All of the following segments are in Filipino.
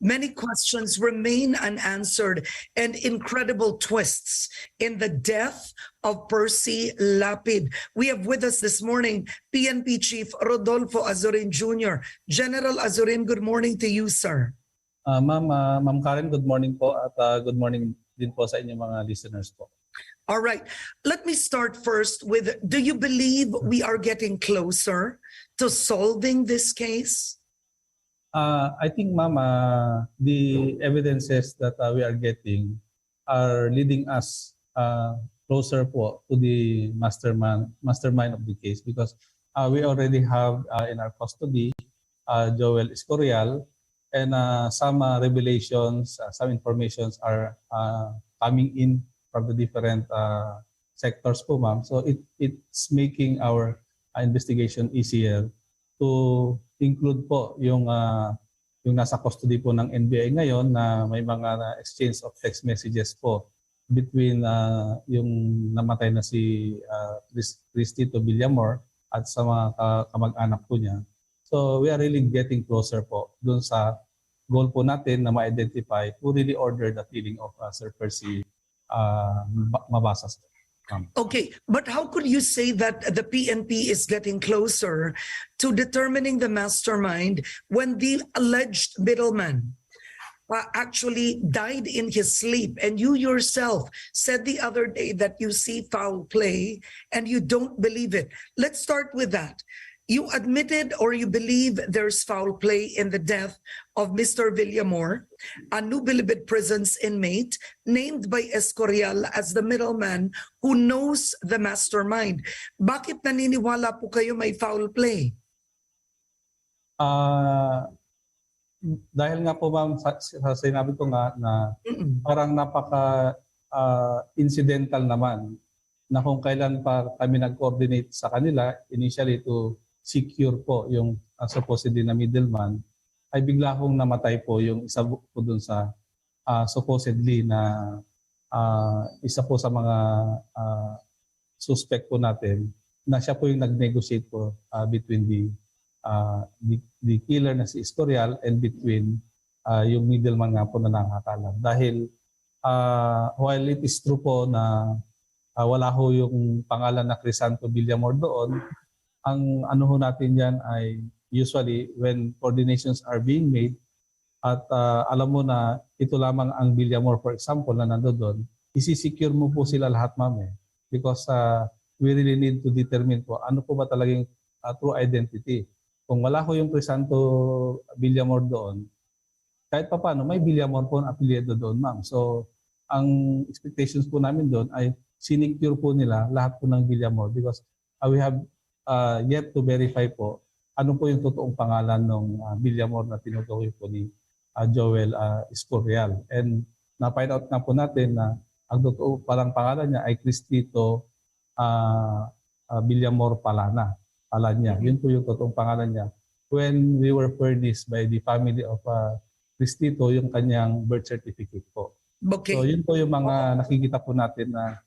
Many questions remain unanswered and incredible twists in the death of Percy Lapid. We have with us this morning PNP Chief Rodolfo Azurin Jr. General Azurin, good morning to you, sir. Ma'am Karen, good morning po at good morning din po sa inyong mga listeners po. All right. Let me start first with, do you believe we are getting closer to solving this case? I think, ma'am, the evidences that we are getting are leading us closer po to the mastermind of the case, because we already have in our custody Joel Escorial, and some revelations, some informations are coming in from the different sectors po, ma'am. So it's making our investigation easier to include po yung nasa custody po ng NBI ngayon, na may mga exchange of text messages po between yung namatay na si Cristito Villamor at sa mga kamag-anak po niya. So we are really getting closer po dun sa goal po natin na ma-identify who really ordered the killing of Sir Percy Mabasas. Okay, but how could you say that the PNP is getting closer to determining the mastermind when the alleged middleman actually died in his sleep, and you yourself said the other day that you see foul play and you don't believe it? Let's start with that. You admitted, or you believe, there's foul play in the death of Mr. Villamor, a New Bilibid Prisons inmate named by Escorial as the middleman who knows the mastermind. Bakit naniniwala po kayo may foul play? Dahil nga po, ma'am, sa sinabi ko nga na parang napaka-incidental naman na kung kailan pa kami nag-coordinate sa kanila initially to secure po yung supposedly na middleman, ay bigla kong namatay po yung isa po dun sa supposedly na isa po sa mga suspect po natin, na siya po yung nag-negotiate po between the killer na si Escorial and between yung middleman nga po na nakakalam. Dahil while it is true po na wala ho yung pangalan na Crisanto Villamor doon, ang ano ho natin yan ay usually when coordinations are being made at alam mo na ito lamang ang Villamor, for example, na nando doon, isi-secure mo po sila lahat, ma'am, because we really need to determine po ano po ba talagang true identity. Kung wala ko yung Crisanto Villamor doon, kahit pa paano may Villamor po na apelyido doon, ma'am. So ang expectations po namin doon ay sinecure po nila lahat po ng Villamor, because we have yet to verify po ano po yung totoong pangalan ng Villamor na tinutukoy po ni Joel Escorial. And na-find out na po natin na ang totoo palang pangalan niya ay Cristito Villamor Palana. Yun po yung totoong pangalan niya. When we were furnished by the family of Cristito yung kanyang birth certificate po. Okay. So yun po yung mga nakikita po natin na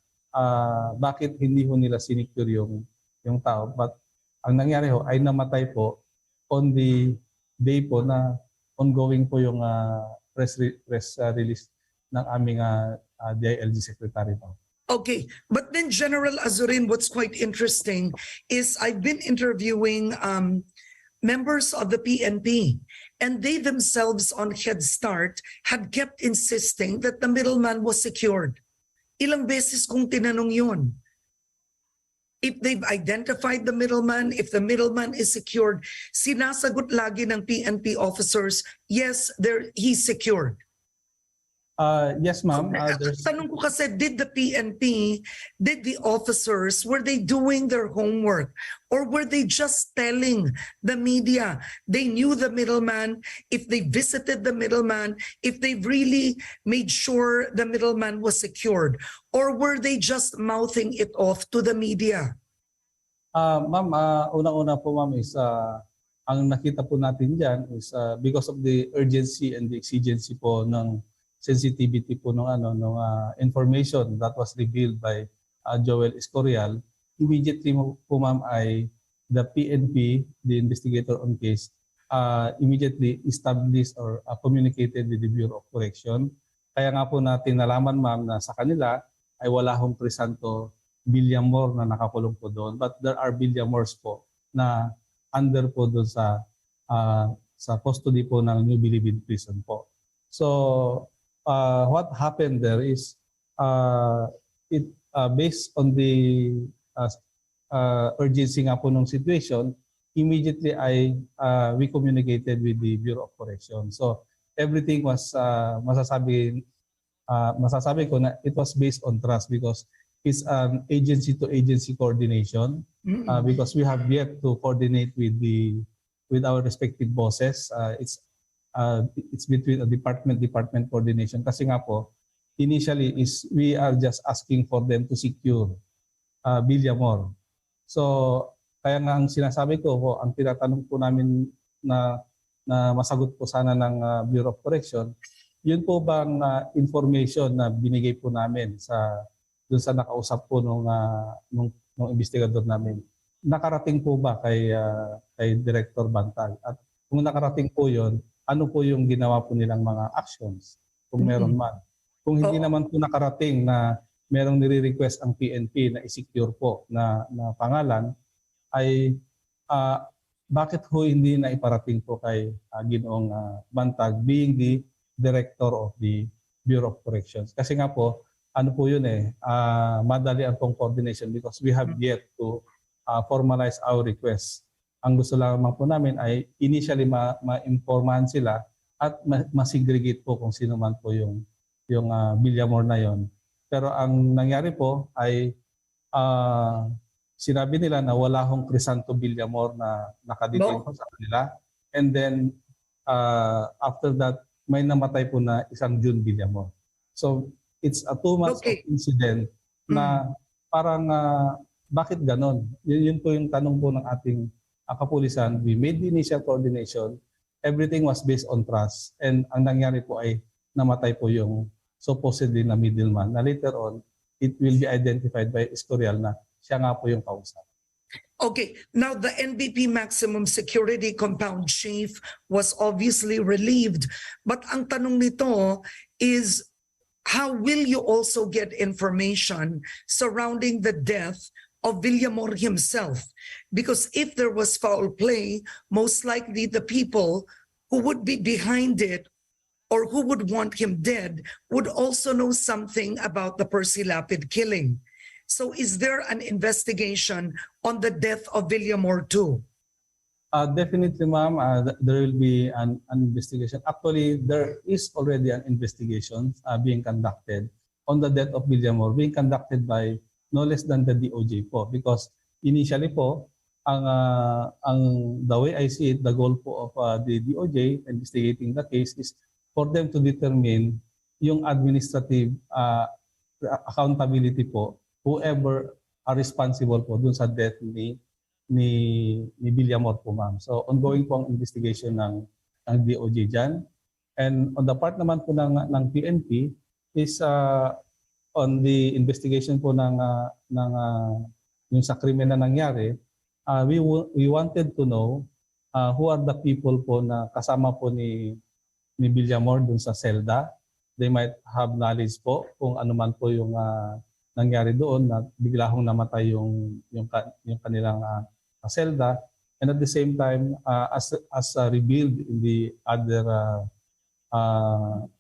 bakit hindi ho nila sinecure yung tao. But ang nangyari ho ay namatay po on the day po na ongoing po yung press release ng aming DILG secretary po. Okay, but then General Azurin, what's quite interesting is I've been interviewing members of the PNP, and they themselves on Head Start had kept insisting that the middleman was secured. Ilang beses kong tinanong yun. If they've identified the middleman, if the middleman is secured, sinasagot lagi ng PNP officers, yes, he's secured. Yes, ma'am. Tanong ko kasi, did the officers, were they doing their homework? Or were they just telling the media they knew the middleman, if they visited the middleman, if they really made sure the middleman was secured? Or were they just mouthing it off to the media? Ma'am, una-una po, ma'am, is ang nakita po natin dyan is because of the urgency and the exigency po ng sensitivity po ng information that was revealed by Joel Escorial, immediately po, ma'am, ay the PNP, the investigator on case, immediately established or communicated with the Bureau of Correction. Kaya nga po natin nalaman, ma'am, na sa kanila ay wala hong Crisanto Villamor na nakakulong po doon. But there are Villamors po na under po doon sa custody po ng New Bilibid Prison po. So what happened there is based on the urgency nga po ng situation, immediately we communicated with the Bureau of Correction. So everything was masasabi ko na it was based on trust because it's an agency-to-agency coordination because we have yet to coordinate with our respective bosses. It's between a department coordination kasi nga po initially is we are just asking for them to secure Villamor. So kaya nga ang sinasabi ko po, ang tinatanong po namin na masagot po sana ng Bureau of Correction, yun po bang information na binigay po namin doon sa nakausap po nung investigador namin, nakarating po ba kay Director Bantag? At kung nakarating po yun, ano po yung ginawa po nilang mga actions kung meron man? Kung hindi naman po nakarating na merong nire-request ang PNP na i-secure po na pangalan, ay bakit ho hindi na iparating po kay Ginoong Bantag being the Director of the Bureau of Corrections? Kasi nga po, ano po yun madali ang pong coordination because we have yet to formalize our request. Ang gusto lamang po namin ay initially ma-informahan sila at ma-segregate po kung sino man po yung Villamor na yon. Pero ang nangyari po ay sinabi nila na wala hong Crisanto Villamor na nakadetain po sa kanila. And then after that, may namatay po na isang June Villamor. So it's a 2 months of incident na parang bakit ganon? Yun po yung tanong po ng ating kapulisan. We made the initial coordination. Everything was based on trust. And ang nangyari po ay namatay po yung supposedly na middleman na later on, it will be identified by Escorial na siya nga po yung kausap. Okay, now the NBP Maximum Security Compound Chief was obviously relieved. But ang tanong nito is, how will you also get information surrounding the death of Villamor himself? Because if there was foul play, most likely the people who would be behind it or who would want him dead would also know something about the Percy Lapid killing. So is there an investigation on the death of Villamor too? Definitely, ma'am. There will be an investigation. Actually, there is already an investigation being conducted on the death of Villamor, being conducted by no less than the DOJ po. Because initially po, the way I see it, the goal po of the DOJ investigating the case is for them to determine yung administrative accountability po, whoever are responsible po dun sa death ni Villamor po, ma'am. So ongoing po ang investigation ng DOJ dyan. And on the part naman po ng PNP is on the investigation po ng yung sa krimen na nangyari, we wanted to know who are the people po na kasama po ni Villamor dun sa selda. They might have knowledge po kung ano man po yung nangyari doon na bigla hong namatay yung kanilang selda. And at the same time, as revealed in the other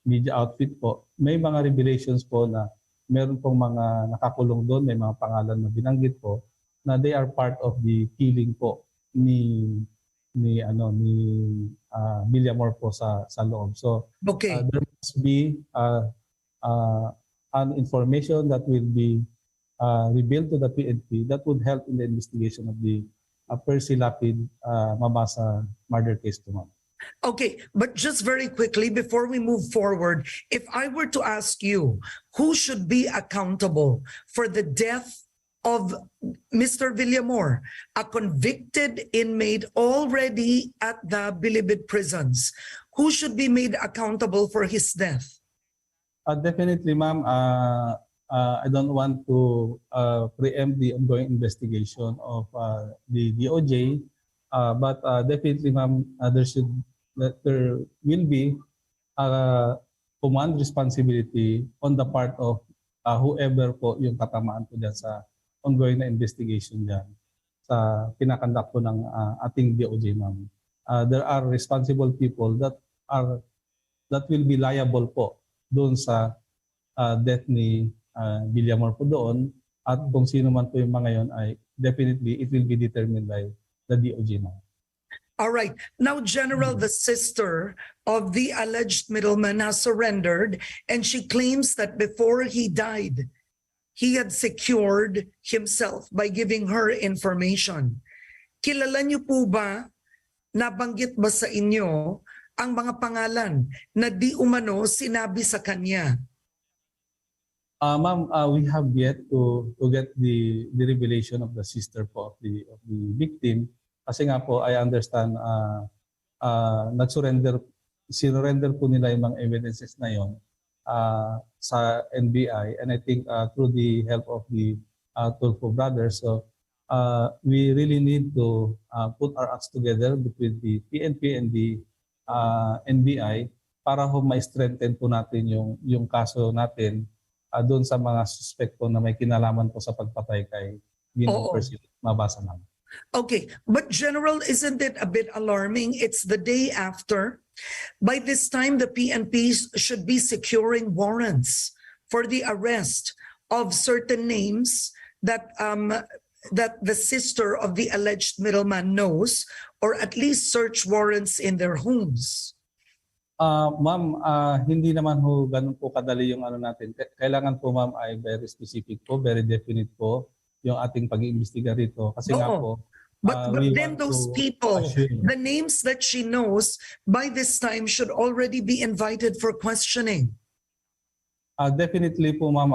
media outfit po, may mga revelations po na meron pong mga nakakulong doon, may mga pangalan na binanggit po na they are part of the killing po ni Villamor po sa loob. So there must be an information that will be revealed to the PNP that would help in the investigation of the Percy Lapid Mabasa murder case to, ma'am. Okay, but just very quickly before we move forward, if I were to ask you, who should be accountable for the death of Mr. Villamor, a convicted inmate already at the Bilibid prisons, who should be made accountable for his death? Definitely, ma'am. I don't want to preempt the ongoing investigation of the DOJ. But definitely, ma'am, there will be command responsibility on the part of whoever po yung katamaan po dyan sa ongoing na investigation dyan sa kinakandak po ng ating DOJ, ma'am. There are responsible people that will be liable po doon sa death ni Villamor po doon, at kung sino man po yung mga yon ay definitely it will be determined by the DOJ, ma'am. All right. Now, General, the sister of the alleged middleman has surrendered, and she claims that before he died, he had secured himself by giving her information. Kilala niyo po ba, nabanggit ba sa inyo ang mga pangalan na di umano sinabi sa kanya? Ma'am, we have yet to get the revelation of the sister po of the victim. Kasi nga po, I understand, sinurrender po nila yung mga evidences na yon sa NBI, and I think through the help of the Tulfo brothers. So we really need to put our acts together between the PNP and the NBI para ho ma-strengthen po natin yung kaso natin doon sa mga suspect po na may kinalaman po sa pagpatay kay Ginoong Percy Mabasa naman. Okay, but General, isn't it a bit alarming? It's the day after. By this time, the PNP should be securing warrants for the arrest of certain names that the sister of the alleged middleman knows, or at least search warrants in their homes. Ma'am, hindi naman ho ganun po kadali yung ano natin. Kailangan po, ma'am, ay very specific po, very definite po yung ating pag-iimbestiga rito. Kasi nga po, but then those people, the names that she knows, by this time should already be invited for questioning. Definitely po, ma'am,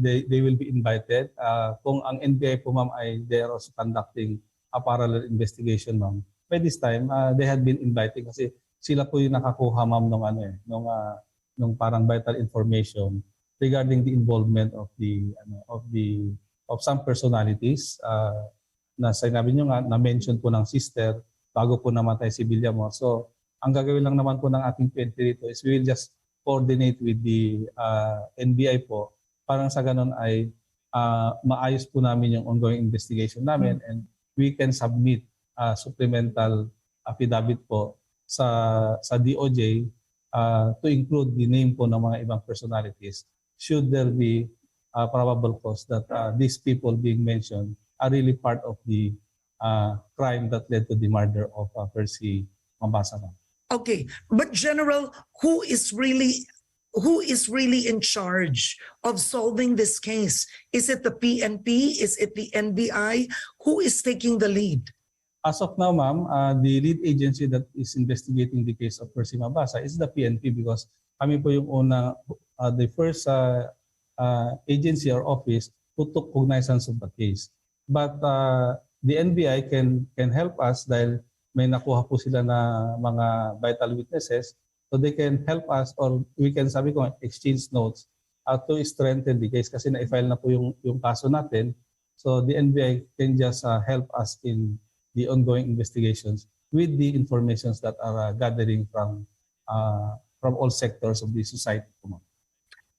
they will be invited. Kung ang NBI po, ma'am, ay they are also conducting a parallel investigation, ma'am. By this time, they had been invited kasi sila po yung nakakuha, ma'am, nung parang vital information regarding the involvement of some personalities na sinabi nyo nga, na-mention po ng sister bago po namatay si Villamor. So, ang gagawin lang naman po ng ating PNP dito is we will just coordinate with the NBI po. Parang sa ganun ay maayos po namin yung ongoing investigation namin, and we can submit supplemental affidavit po sa DOJ to include the name po ng mga ibang personalities should there be probable cause that these people being mentioned are really part of the crime that led to the murder of Percy Mabasa. Okay, but General, who is really in charge of solving this case? Is it the PNP? Is it the NBI? Who is taking the lead? As of now, ma'am, the lead agency that is investigating the case of Percy Mabasa is the PNP, because kami po yung the first agency or office who took cognizance of the case. But the NBI can help us dahil may nakuha po sila na mga vital witnesses, so they can help us, or we can exchange notes to strengthen the case kasi na-file na po yung kaso natin. So the NBI can just help us in the ongoing investigations with the informations that are gathering from all sectors of the society.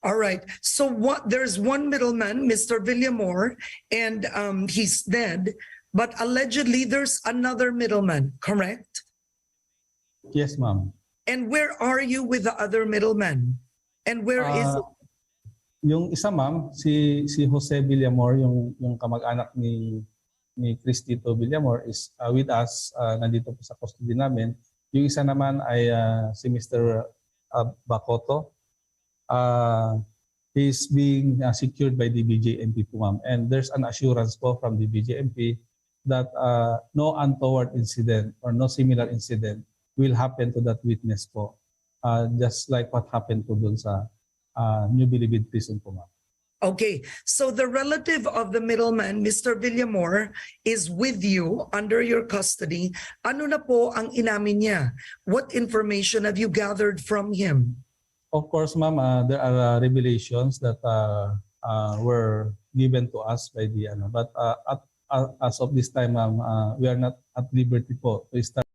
All right. So there's one middleman, Mr. Villamor, and he's dead. But allegedly, there's another middleman, correct? Yes, ma'am. And where are you with the other middleman? And where is it? Yung isa, ma'am, si Jose Villamor, yung kamag-anak ni Cristito Villamor is with us, nandito po sa custody namin. Yung isa naman ay si Mr. Bacoto. He's being secured by the BJMP po, ma'am. And there's an assurance po from the BJMP that no untoward incident or no similar incident will happen to that witness po. Just like what happened po dun sa New Bilibid prison po, ma'am. Okay, so the relative of the middleman, Mr. Villamor, is with you under your custody. Ano na po ang inamin niya? What information have you gathered from him? Of course, ma'am, there are revelations that were given to us by the but as of this time, ma'am, we are not at liberty po to start